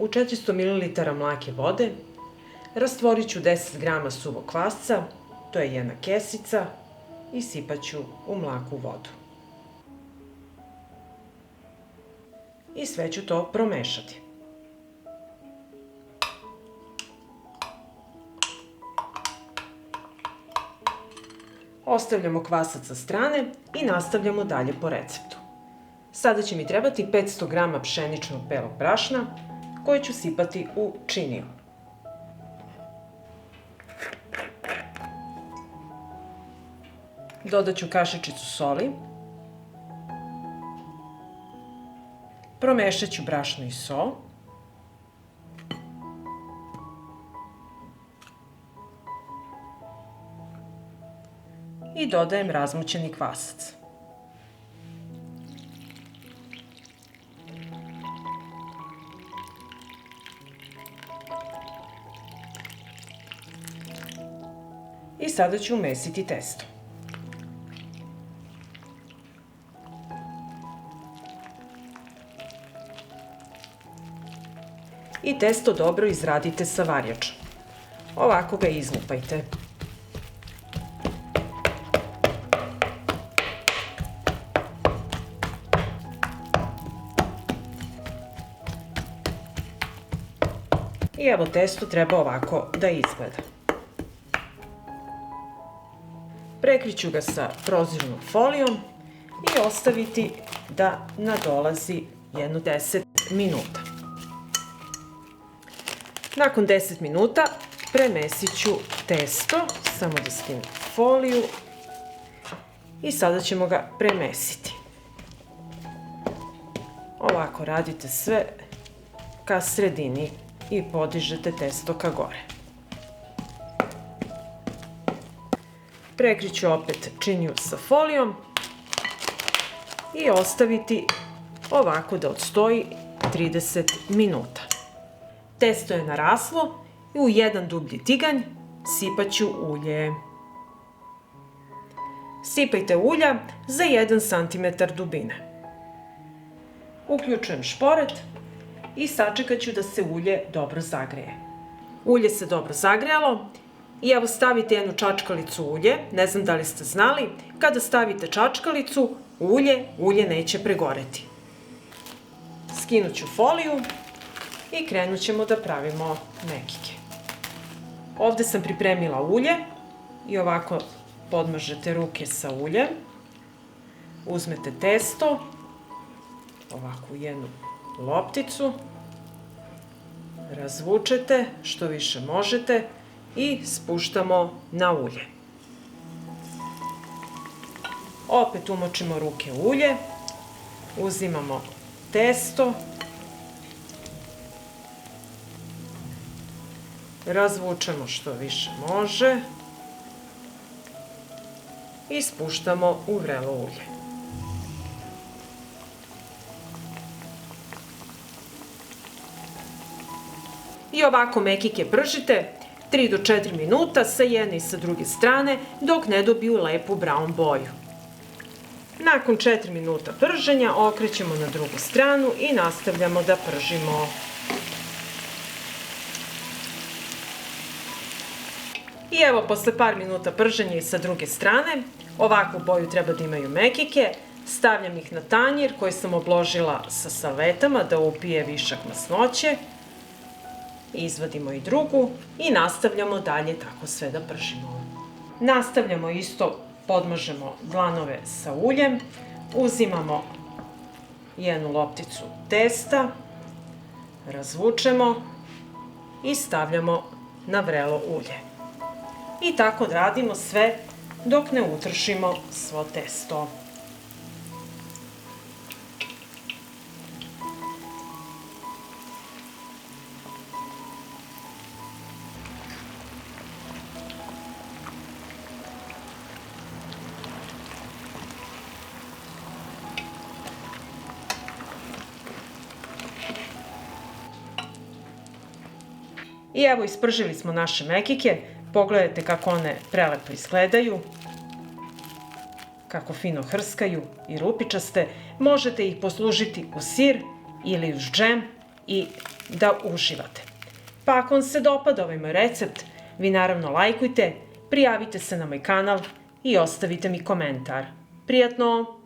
U 400 ml mlake vode rastvorit ću 10 g suvog kvasca, to je jedna kesica, i sipat ću u mlaku vodu. I sve ću to promešati. Ostavljamo kvasac sa strane i nastavljamo dalje po receptu. Sada će mi trebati 500 g pšeničnog belog brašna koje ću sipati u činiju. Dodat ću kašičicu soli. Promešat ću brašno i so. I dodajem razmućeni kvasac. I sada ću umesiti testo. I testo dobro izradite sa varjačom. Ovako ga izlupajte. I evo, testo treba ovako da izgleda. Prekriću ga sa prozirnom folijom i ostaviti da nadolazi jedno 10 minuta. Nakon 10 minuta premesit ću testo, samo da skinem foliju, i sada ćemo ga premesiti. Ovako radite sve ka sredini i podižete testo ka gore. Prekriću opet činiju sa folijom i ostaviti ovako da odstoji 30 minuta. Testo je naraslo i u jedan dublji tiganj sipat ću ulje. Sipajte ulja za 1 cm dubine. Uključujem šporet i sačekat ću da se ulje dobro zagreje. Ulje se dobro zagrejalo i evo, stavite jednu čačkalicu ulje. Ne znam da li ste znali, kada stavite čačkalicu u ulje neće pregoreti. Skinut ću foliju i krenut ćemo da pravimo mekike. Ovde sam pripremila ulje i ovako podmažete ruke sa uljem. Uzmete testo, ovako u jednu lopticu, razvučete što više možete i spuštamo na ulje. Opet umočimo ruke u ulje, uzimamo testo, razvučemo što više može i spuštamo u vrelo ulje. I ovako mekike pržite 3 do 4 minuta sa jedne i sa druge strane dok ne dobiju lepu brown boju. Nakon 4 minuta prženja okrećemo na drugu stranu i nastavljamo da pržimo. I evo, posle par minuta prženja i sa druge strane, ovakvu boju treba da imaju mekike. Stavljam ih na tanjir koji sam obložila sa salvetama da upije višak masnoće. Izvadimo i drugu i nastavljamo dalje tako sve da pržimo. Nastavljamo isto, podmažemo dlanove sa uljem, uzimamo jednu lopticu testa, razvučemo i stavljamo na vrelo ulje. I tako radimo sve dok ne utršimo svo testo. I evo, ispržili smo naše mekike. Pogledajte kako one prelepo izgledaju, kako fino hrskaju i rupičaste. Možete ih poslužiti uz sir ili uz džem i da uživate. Pa ako vam se dopada ovaj moj recept, vi naravno lajkujte, prijavite se na moj kanal i ostavite mi komentar. Prijatno!